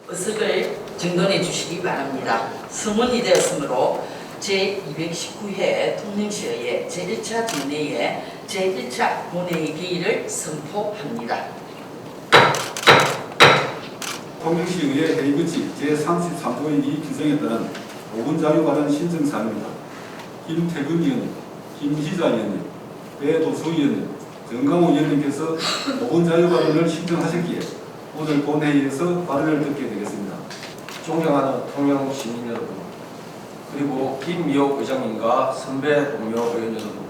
의석을 정돈해 주시기 바랍니다. 성원이 되었으므로 제219회 통영시의회 제1차 정례회 제1차 본회의 개의를 선포합니다. 통영시의회 회의규칙 제33조의 2 규정에 따른 5분 자유 발언 신청 사항입니다. 김태근 의원님, 김희자 의원님, 배도수 의원님, 정강호 의원님께서 5분 자유 발언을 신청하셨기에 오늘 본회의에서 발언을 듣게 되겠습니다. 존경하는 통영 시민 여러분, 그리고 김미옥 의장님과 선배 동료 의원 여러분,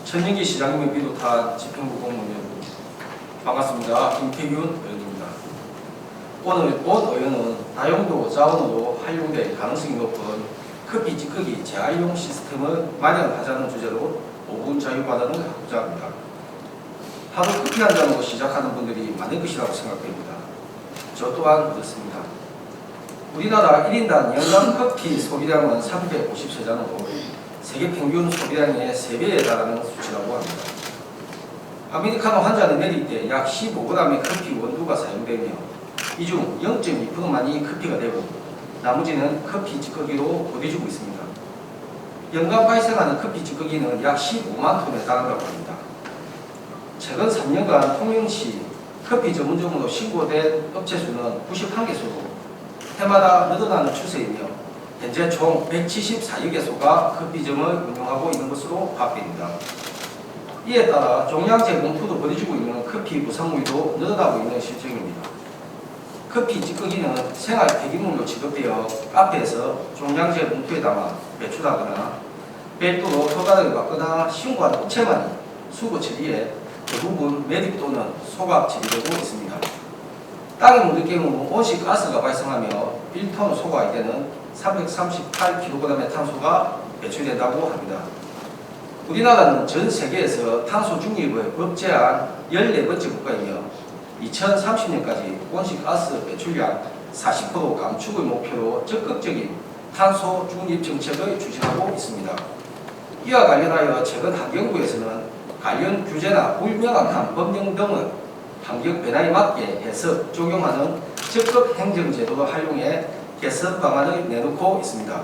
천영기 시장님을 비롯한 집행부 공무원 여러분, 반갑습니다. 김태균 의원입니다. 오늘 본 의원은 다용도 자원으로 활용될 가능성이 높은 커피 찌꺼기 재활용 시스템을 마련하자는 주제로 5분 자유 발언을 하고자 합니다. 하루 커피 한 잔으로 시작하는 분들이 많을 것이라고 생각됩니다. 저 또한 그렇습니다. 우리나라 1인당 연간 커피 소비량은 353잔으로 세계 평균 소비량의 3배에 달하는 수치라고 합니다. 아메리카노 한 잔을 내릴 때 약 15g의 커피 원두가 사용되며 이 중 0.2%만이 커피가 되고 나머지는 커피 찌꺼기로 버려지고 있습니다. 연간 발생하는 커피 찌꺼기는 약 15만 톤에 달한다고 합니다. 최근 3년간 통영시 커피 전문점으로 신고된 업체 수는 91개소로 해마다 늘어나는 추세이며 현재 총 174개소가 커피점을 운영하고 있는 것으로 파악됩니다. 이에 따라 종량제 봉투도 버려지고 있는 커피 부산물도 늘어나고 있는 실정입니다. 커피 찌꺼기는 생활 폐기물로 취급되어 카페에서 종량제 봉투에 담아 배출하거나 별도로 허가를 받거나 신고한 업체만이 수거 처리해 대부분 매립 또는 소각 처리되고 있습니다. 땅에 묻을 경우 온실가스가 발생하며 1톤 소각이 되는 338kg의 탄소가 배출된다고 합니다. 우리나라는 전 세계에서 탄소 중립을 법제한 14번째 국가이며 2030년까지 온실가스 배출량 40% 감축을 목표로 적극적인 탄소 중립 정책을 추진하고 있습니다. 이와 관련하여 최근 환경부에서는 관련 규제나 불명확한 법령 등을 환경 변화에 맞게 해석, 적용하는 적극 행정제도를 활용해 개선 방안을 내놓고 있습니다.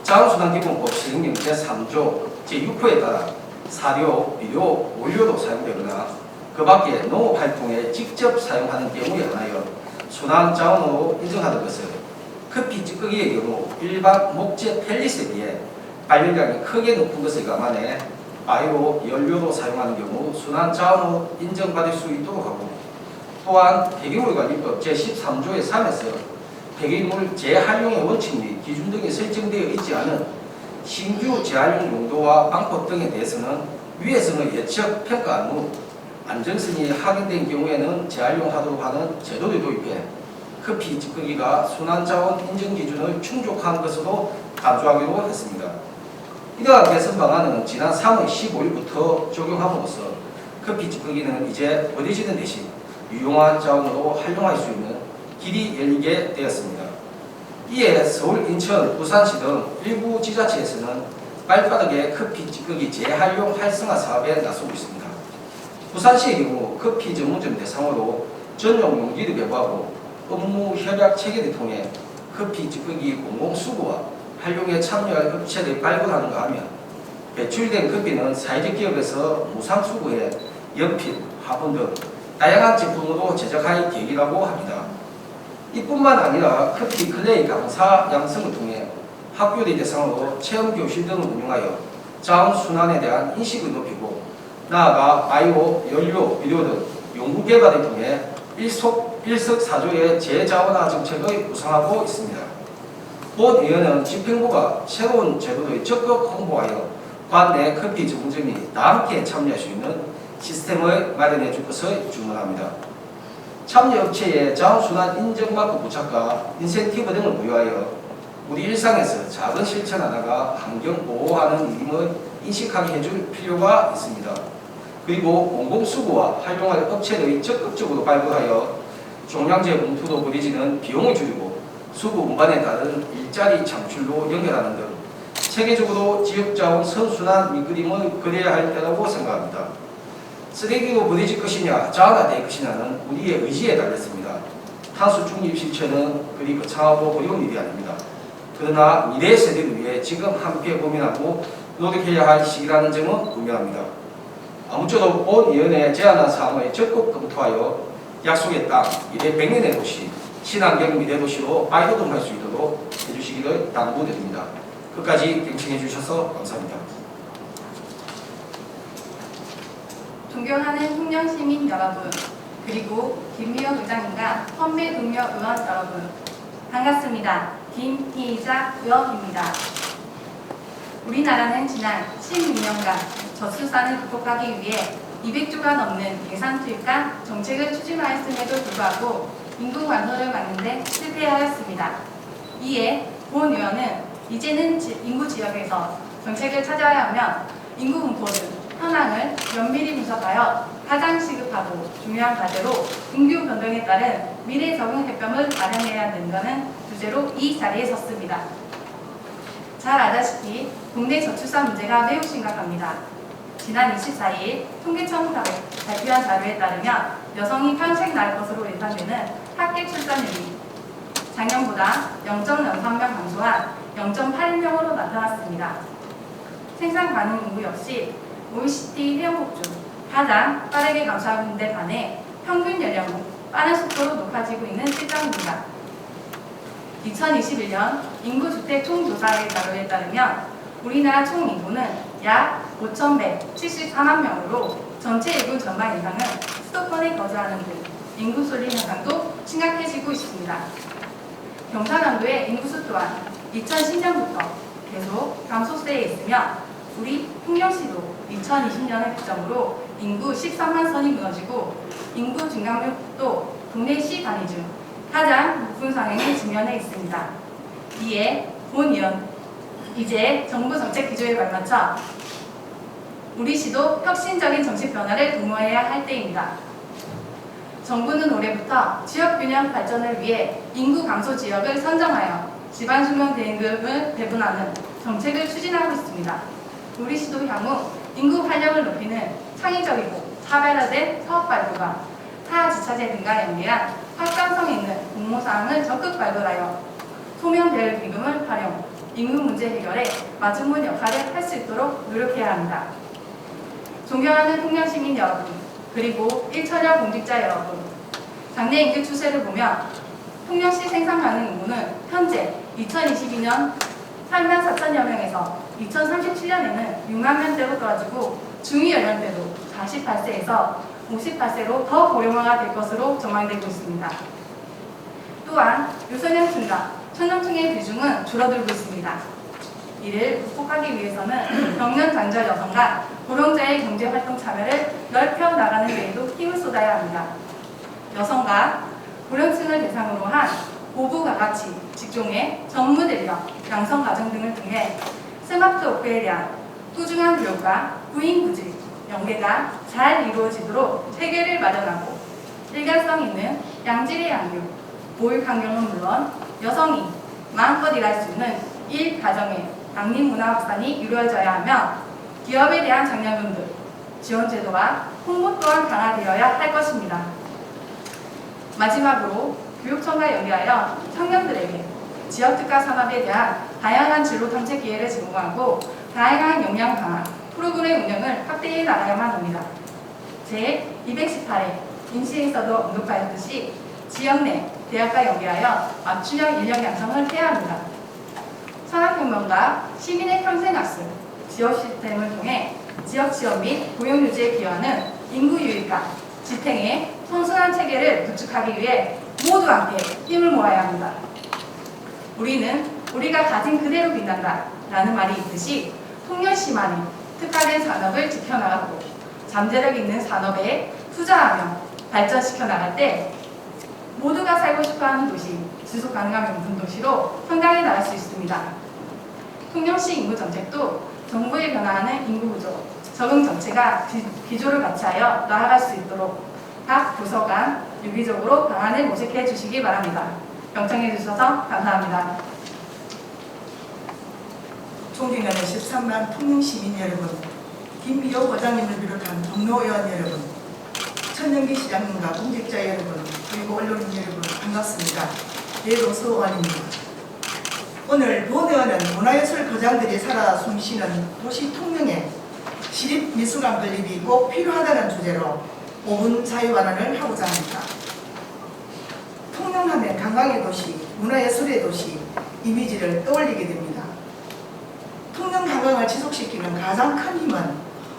자원순환기본법 시행령 제3조 제6호에 따라 사료, 비료, 원료로 사용되거나 그 밖에 농업활동에 직접 사용하는 경우에 한하여 순환자원으로 인정하는 것은 커피 찌꺼기의 경우 일반 목재 펠릿에 비해 발열량이 크게 높은 것을 감안해 바이오 연료로 사용하는 경우 순환자원으로 인정받을 수 있도록 하고, 또한 폐기물관리법 제13조의 3에서 폐기물 재활용의 원칙 및 기준 등이 설정되어 있지 않은 신규 재활용 용도와 방법 등에 대해서는 위해성을 예측 평가한 후 안정성이 확인된 경우에는 재활용하도록 하는 제도를 도입해 커피 찌꺼기가 순환자원 인정 기준을 충족한 것으로 간주하기로 했습니다. 이러한 개선 방안은 지난 3월 15일부터 적용함으로써 커피 찌꺼기는 이제 버려지는 대신 유용한 자원으로 활용할 수 있는 길이 열리게 되었습니다. 이에 서울, 인천, 부산시 등 일부 지자체에서는 발빠르게 커피 찌꺼기 재활용 활성화 사업에 나서고 있습니다. 부산시의 경우 커피 전문점 대상으로 전용 용기를 배부하고 업무 협약 체계를 통해 커피 찌꺼기 공공수거와 활용에 참여할 업체를 발굴하는가 하면 배출된 커피는 사회적 기업에서 무상수거해 연필, 화분 등 다양한 제품으로 제작할 계획이라고 합니다. 이뿐만 아니라 커피 클레이 강사 양성을 통해 학교를 대상으로 체험교실 등을 운영하여 자원순환에 대한 인식을 높이고 나아가 바이오, 연료, 비료 등 연구개발을 통해 일석사조의 재자원화 정책을 구상하고 있습니다. 본 의원은 집행부가 새로운 제도를 적극 홍보하여 관내 커피 전문점이 다 함께 참여할 수 있는 시스템을 마련해 줄 것을 주문합니다. 참여업체에 자원순환 인증마크 부착과 인센티브 등을 부여하여 우리 일상에서 작은 실천 하나가 환경 보호하는 일임을 인식하게 해줄 필요가 있습니다. 그리고 공공수거와 활용할 업체를 적극적으로 발굴하여 종량제 봉투로 버려지는 비용을 줄이고 수거 운반에 따른 일자리 창출로 연결하는 등 체계적으로 지역자원 선순환 밑그림을 그려야 할 때라고 생각합니다. 쓰레기로 버려질 것이냐 자원화될 것이냐는 우리의 의지에 달렸습니다. 탄소 중립 실천은 그리 거창하고 어려운 일이 아닙니다. 그러나 미래 세대를 위해 지금 함께 고민하고 노력해야 할 시기라는 점은 분명합니다. 아무쪼록 본 위원회에 제안한 사항을 적극 검토하여 약속의 땅, 미래 100년의 도시, 친환경 미래 도시로 발돋움할 수 있도록 해주시기를 당부드립니다. 끝까지 경청해 주셔서 감사합니다. 존경하는 통영시민 여러분, 그리고 김미영 의장님과 선배 동료 의원 여러분, 반갑습니다. 김희자 의원입니다. 우리나라는 지난 16년간 저출산을 극복하기 위해 200조가 넘는 예산 투입과 정책을 추진하였음에도 불구하고 인구 감소를 막는 데 실패하였습니다. 이에 본 의원은 이제는 인구 지역에서 정책을 찾아야 하며 인구 분포를 현황을 면밀히 분석하여 가장 시급하고 중요한 과제로 인구 변동에 따른 미래 적응 해법을 마련해야 된다는 주제로 이 자리에 섰습니다. 잘 아다시피 국내 저출산 문제가 매우 심각합니다. 지난 24일 통계청 발표한 자료에 따르면 여성이 평생 낳을 것으로 예상되는 합계 출산율이 작년보다 0.03명 감소한 0.8명으로 나타났습니다. 생산 가능 인구 역시 OECD 회원국 중 가장 빠르게 감소하는 데 반해 평균 연령은 빠른 속도로 높아지고 있는 실정입니다. 2021년 인구주택 총조사의 자료에 따르면 우리나라 총 인구는 약 5,174만 명으로 전체 인구 전반 이상은 수도권에 거주하는 등 인구 쏠림 현상도 심각해지고 있습니다. 경상남도의 인구수 또한 2010년부터 계속 감소세에 있으며 우리 통영시도 2020년을 기점으로 인구 13만 선이 무너지고 인구 증가율도 국내 시 단위 중 가장 높은 상황에 직면해 있습니다. 이에 본 의원, 이제 정부 정책 기조에 발맞춰 우리 시도 혁신적인 정책 변화를 도모해야 할 때입니다. 정부는 올해부터 지역균형 발전을 위해 인구 감소 지역을 선정하여 지방주민 대행금을 배분하는 정책을 추진하고 있습니다. 우리 시도 향후 인구 활력을 높이는 창의적이고 차별화된 사업 발굴과 타 지자체 등과 연계한 확장성 있는 공모사항을 적극 발굴하여 소명별 기금을 활용, 인구 문제 해결에 마중물 역할을 할 수 있도록 노력해야 합니다. 존경하는 통영시민 여러분, 그리고 일처녀 공직자 여러분, 장래 인구 추세를 보면 통영시 생산 가능 인구는 현재 2022년 8만 4천여 명에서 2037년에는 6만 명대로 떨어지고 중위 연령대도 48세에서 58세로 더 고령화가 될 것으로 전망되고 있습니다. 또한 유소년층과 청년층의 비중은 줄어들고 있습니다. 이를 극복하기 위해서는 경년 장절 여성과 고령자의 경제활동 참여를 넓혀 나가는 데에도 힘을 쏟아야 합니다. 여성과 고령층을 대상으로 한 고부가가치, 직종의 전문 인력, 양성가정 등을 통해 스마트 워크에 대한 꾸준한 교육과 구인구직, 연계가 잘 이루어지도록 체계를 마련하고 일관성 있는 양질의 양육, 보육 환경은 물론 여성이 마음껏 일할 수 있는 일 가정의 양립문화 확산이 이루어져야 하며 기업에 대한 장려금들, 지원 제도와 홍보 또한 강화되어야 할 것입니다. 마지막으로 교육청과 연계하여 청년들에게 지역특화 산업에 대한 다양한 진로 탐색 기회를 제공하고 다양한 역량 강화 프로그램 운영을 확대해 나가야만 합니다. 제218회 인시에서도 언급하였듯이 지역 내 대학과 연계하여 맞춤형 인력 양성을 해야 합니다. 산업혁명과 시민의 평생학습, 지역 시스템을 통해 지역 취업 및 고용 유지에 기여하는 인구 유입과 지탱의 선순환 체계를 구축하기 위해 모두 함께 힘을 모아야 합니다. 우리는 우리가 가진 그대로 빛난다 라는 말이 있듯이 통영시만이 특화된 산업을 지켜나가고 잠재력 있는 산업에 투자하며 발전시켜 나갈 때 모두가 살고 싶어하는 도시, 지속가능한 명품 도시로 성장해 나갈 수 있습니다. 통영시 인구정책도 정부의 변화하는 인구구조, 적응정체가 기조를 같이하여 나아갈 수 있도록 각 부서 간 유기적으로 방안을 모색해 주시기 바랍니다. 경청해 주셔서 감사합니다. 존경하는 13만 통영시민 여러분, 김미호 과장님을 비롯한 동료 의원 여러분, 천연기 시장님과 공직자 여러분, 그리고 언론인 여러분 반갑습니다. 배도서원입니다. 오늘 본의원은 문화예술 거장들이 살아 숨쉬는 도시 통영에 시립미술관 건립이 꼭 필요하다는 주제로 5분 자유발언을 하고자 합니다. 통영하면 관광의 도시, 문화예술의 도시 이미지를 떠올리게 됩니다. 통영 관광을 지속시키는 가장 큰 힘은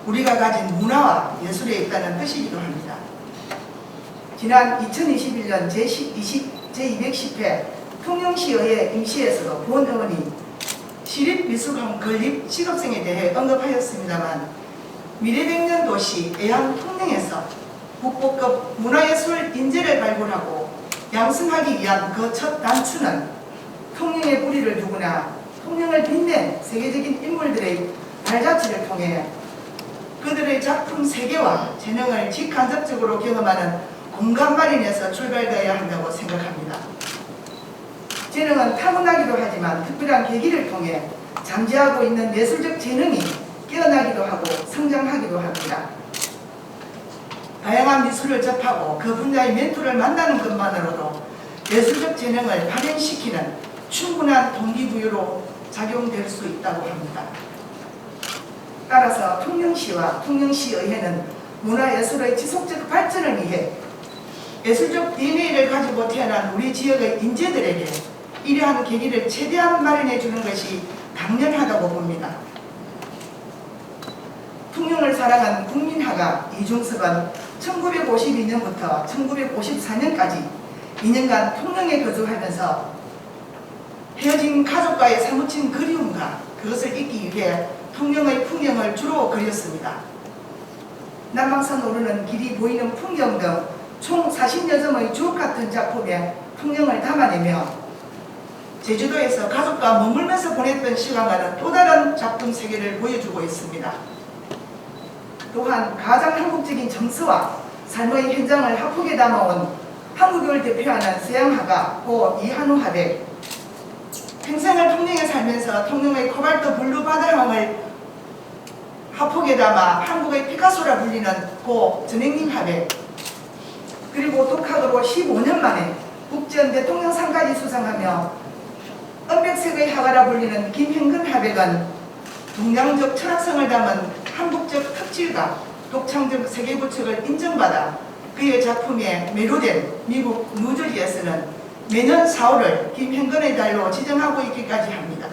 우리가 가진 문화와 예술에 있다는 뜻이기도 합니다. 지난 2021년 제210회 통영시의회 임시에서도 본의원이 시립미술관 건립 실업생에 대해 언급하였습니다만 미래백년 도시 애양 통영에서 국보급 문화예술 인재를 발굴하고 양성하기 위한 그 첫 단추는 통영의 뿌리를 두거나 통영을 빛낸 세계적인 인물들의 발자취를 통해 그들의 작품 세계와 재능을 직간접적으로 경험하는 공간 마련에서 출발되어야 한다고 생각합니다. 재능은 타고나기도 하지만 특별한 계기를 통해 잠재하고 있는 예술적 재능이 깨어나기도 하고 성장하기도 합니다. 다양한 미술을 접하고 그 분야의 멘토를 만나는 것만으로도 예술적 재능을 발현시키는 충분한 동기부여로 작용될 수 있다고 합니다. 따라서 통영시와 통영시의회는 문화예술의 지속적 발전을 위해 예술적 DNA를 가지고 태어난 우리 지역의 인재들에게 이러한 계기를 최대한 마련해 주는 것이 당연하다고 봅니다. 통영을 사랑한 국민화가 이중섭은 1952년부터 1954년까지 2년간 통영에 거주하면서 헤어진 가족과의 사무친 그리움과 그것을 잊기 위해 통영의 풍경을 주로 그렸습니다. 남방산 오르는 길이 보이는 풍경 등 총 40여 점의 주옥같은 작품에 통영을 담아내며 제주도에서 가족과 머물면서 보냈던 시간과는 또 다른 작품 세계를 보여주고 있습니다. 또한 가장 한국적인 정서와 삶의 현장을 화폭에 담아온 한국을 대표하는 서양화가 고 이한우 화백, 평생을 통영에 살면서 통영의 코발트 블루 바다형을 화폭에 담아 한국의 피카소라 불리는 고 전행님 화백, 그리고 독학으로 15년 만에 국전 대통령 상까지 수상하며 은백색의 화가라 불리는 김현근 화백은 동양적 철학성을 담은 한국적 특질과 독창적 세계부축을 인정받아 그의 작품에 매료된 미국 뉴저지에서는 매년 4월을 김현근의 달로 지정하고 있기까지 합니다.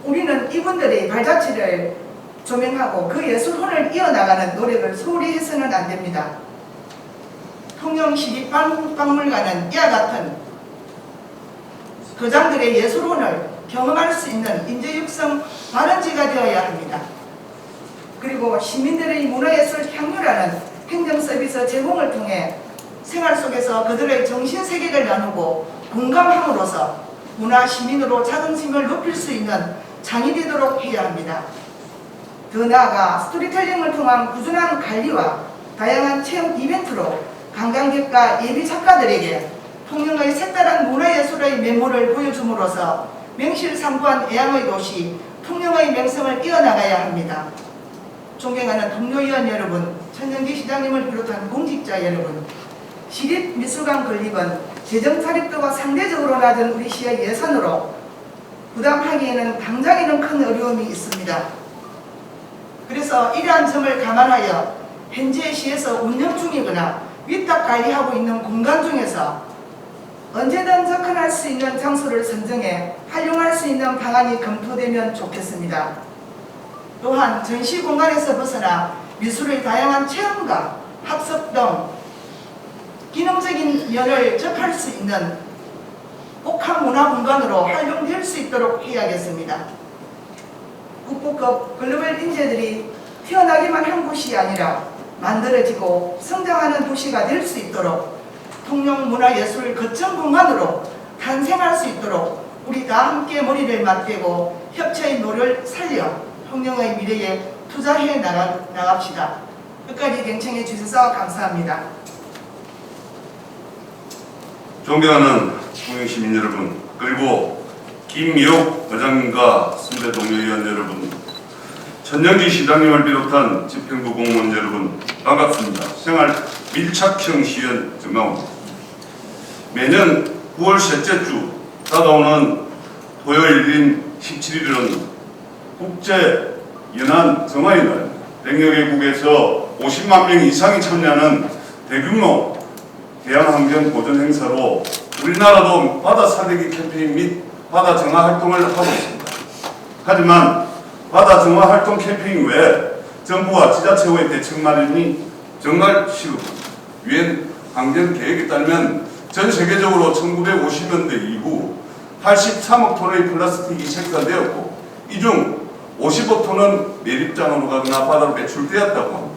우리는 이분들의 발자취를 조명하고 그 예술혼을 이어나가는 노력을 소홀히 해서는 안 됩니다. 통영시립박물관은 이와 같은 거장들의 예술혼을 경험할 수 있는 인재육성 발원지가 되어야 합니다. 그리고 시민들의 문화예술 향유라는 행정서비스 제공을 통해 생활 속에서 그들의 정신세계를 나누고 공감함으로써 문화시민으로 자긍심을 높일 수 있는 장이 되도록 해야 합니다. 더 나아가 스토리텔링을 통한 꾸준한 관리와 다양한 체험 이벤트로 관광객과 예비 작가들에게 통영의 색다른 문화예술의 메모를 보여줌으로써 명실상부한 애양의 도시 통영의 명성을 이어나가야 합니다. 존경하는 동료위원 여러분, 천영기 시장님을 비롯한 공직자 여러분, 시립미술관 건립은 재정 자립도가 상대적으로 낮은 우리 시의 예산으로 부담하기에는 당장에는 큰 어려움이 있습니다. 그래서 이러한 점을 감안하여 현재 시에서 운영 중이거나 위탁 관리하고 있는 공간 중에서 언제든 접근할 수 있는 장소를 선정해 활용할 수 있는 방안이 검토되면 좋겠습니다. 또한 전시 공간에서 벗어나 미술의 다양한 체험과 학습 등 기능적인 면을 접할 수 있는 복합 문화 공간으로 활용될 수 있도록 해야겠습니다. 국보급 글로벌 인재들이 태어나기만 한 곳이 아니라 만들어지고 성장하는 도시가 될 수 있도록 통영문화예술 거점 공간으로 탄생할 수 있도록 우리 다 함께 머리를 맞대고 협체의 노를 살려 통영의 미래에 투자해 나갑시다. 끝까지 경청해 주셔서 감사합니다. 존경하는 통영시민 여러분, 그리고 김미옥 의장님과 선배 동료위원 여러분, 천영기 시장님을 비롯한 집행부 공무원 여러분 반갑습니다. 생활 밀착형 시연 정강호입니다. 매년 9월 셋째 주 다가오는 토요일인 17일은 국제 연안 정화의 날입니다. 100여 개국에서 50만 명 이상이 참여하는 대규모 해양환경 보존 행사로 우리나라도 바다 사대기 캠페인 및 바다 정화 활동을 하고 있습니다. 하지만 바다 정화 활동 캠페인 외에 정부와 지자체와의 대책 마련이 정말 시급합니다. 유엔 환경 계획에 따르면 전 세계적으로 1950년대 이후 83억 톤의 플라스틱이 생산되었고 이 중 50억 톤은 매립장으로 가거나 바다로 배출되었다고 합니다.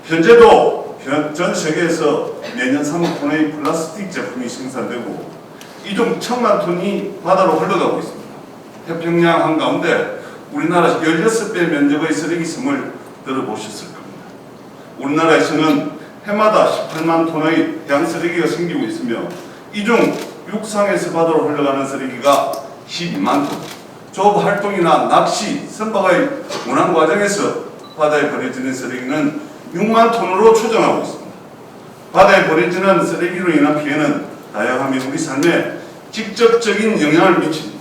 현재도 전 세계에서 매년 3억 톤의 플라스틱 제품이 생산되고 이 중 1,000만 톤이 바다로 흘러가고 있습니다. 태평양 한가운데 우리나라 16배 면적의 쓰레기 섬을 들어보셨을 겁니다. 우리나라에서는 해마다 18만 톤의 해양 쓰레기가 생기고 있으며 이 중 육상에서 바다로 흘러가는 쓰레기가 12만 톤, 조업 활동이나 낚시, 선박의 운항 과정에서 바다에 버려지는 쓰레기는 6만 톤으로 추정하고 있습니다. 바다에 버려지는 쓰레기로 인한 피해는 다양하며 우리 삶에 직접적인 영향을 미칩니다.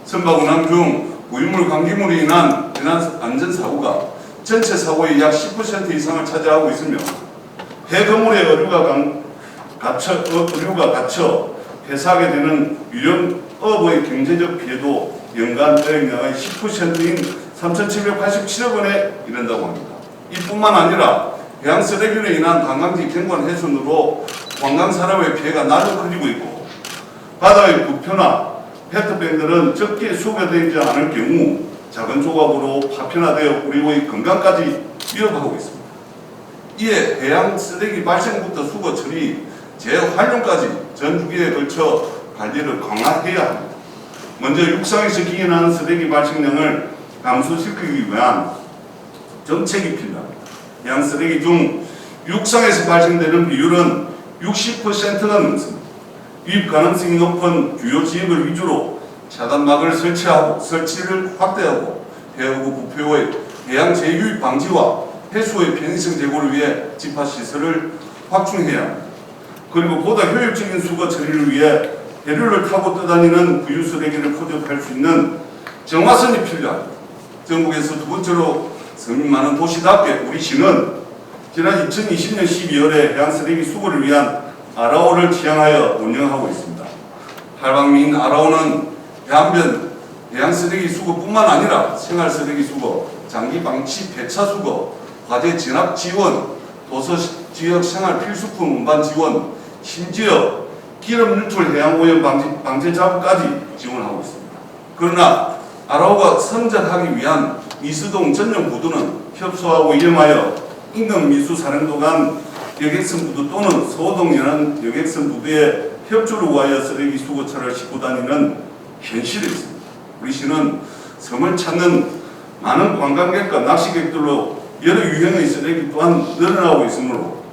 선박 운항 중 고유물 감기물로 인한 안전사고가 전체 사고의 약 10% 이상을 차지하고 있으며 해거물에 의류가 갇혀 폐사하게 되는 유령업의 경제적 피해도 연간 영향의 10%인 3,787억 원에 이른다고 합니다. 이뿐만 아니라 해양 쓰레기로 인한 관광지 경관 훼손으로 관광 산업의 피해가 나도 커지고 있고 바다의 부표나 페트병들은 적게 수거되지 않을 경우 작은 조각으로 파편화되어 우리의 건강까지 위협하고 있습니다. 이에 해양 쓰레기 발생부터 수거 처리, 재활용까지 전 주기에 걸쳐 관리를 강화해야 합니다. 먼저 육상에서 기인하는 쓰레기 발생량을 감소시키기 위한 정책이 필요합니다. 해양 쓰레기 중 육상에서 발생되는 비율은 60%가 넘습니다. 유입 가능성이 높은 주요 지역을 위주로 차단막을 설치를 확대하고 해하구 부표의 해양 재유입 방지와 해수의 편의성 제고를 위해 집합시설을 확충해야 합니다. 그리고 보다 효율적인 수거 처리를 위해 해류를 타고 떠다니는 부유 쓰레기를 포집할 수 있는 정화선이 필요합니다. 전국에서 두 번째로 서민 많은 도시답게 우리 시는 지난 2020년 12월에 해양 쓰레기 수거를 위한 아라오를 지향하여 운영하고 있습니다. 팔방미인 아라오는 해안변 해양 쓰레기 수거뿐만 아니라 생활 쓰레기 수거, 장기 방치 폐차 수거, 화재 진압 지원, 도서 지역 생활 필수품 운반 지원, 심지어 기름 유출 해양 오염 방제 작업까지 지원하고 있습니다. 그러나 아라오가 선전하기 위한 미수동 전용 부두는 협소하고 위험하여 인근 미수 사령도 간 여객선 부두 또는 서호동 연안 여객선 부두에 협조를 구하여 쓰레기 수거차를 싣고 다니는 현실이 있습니다. 우리 시는 섬을 찾는 많은 관광객과 낚시객들로 여러 유형의 쓰레기 또한 늘어나고 있으므로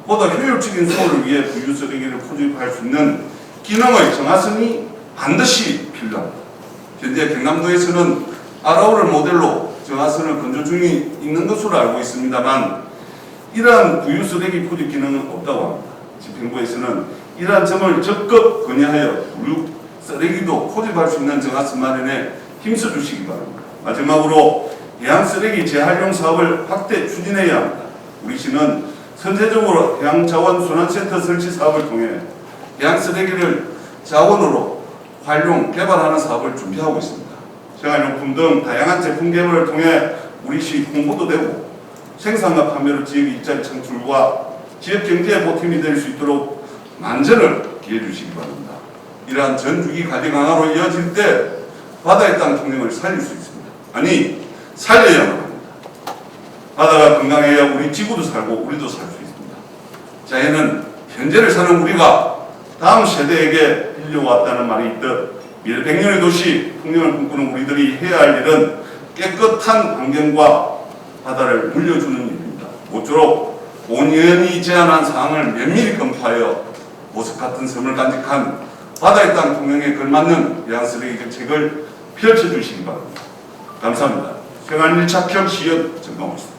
보다 효율적인 수거를 위해 부유 쓰레기를 포집할 수 있는 기능의 정화선이 반드시 필요합니다. 현재 경남도에서는 아라오를 모델로 정화선을 건조 중에 있는 것으로 알고 있습니다만 이러한 부유 쓰레기 포집 기능은 없다고 합니다. 집행부에서는 이러한 점을 적극 건의하여 부유 쓰레기도 포집할 수 있는 정화선 마련에 힘써 주시기 바랍니다. 마지막으로 해양 쓰레기 재활용 사업을 확대 추진해야 합니다. 우리 시는 선제적으로 해양자원순환센터 설치 사업을 통해 해양 쓰레기를 자원으로 활용, 개발하는 사업을 준비하고 있습니다. 생활용품 등 다양한 제품 개발을 통해 우리 시 홍보도 되고 생산과 판매로 지역의 일자리 창출과 지역 경제의 보탬이 될 수 있도록 만전을 기해 주시기 바랍니다. 이러한 전주기 관리 강화로 이어질 때 바다의 땅 통영을 살릴 수 있습니다. 아니, 살려야만 합니다. 바다가 건강해야 우리 지구도 살고 우리도 살 수 있습니다. 자연은 현재를 사는 우리가 다음 세대에게 빌려왔다는 말이 있듯 미래 100년의 도시 통영을 꿈꾸는 우리들이 해야 할 일은 깨끗한 환경과 바다를 물려주는 일입니다. 모쪼록 온연이 제안한 사항을 면밀히 검토하여 보석 같은 섬을 간직한 바다의 땅 통영에 걸맞는 해양 쓰레기 정책을 펼쳐주시기 바랍니다. 감사합니다. 생활 밀착형 시연 정강호입니다.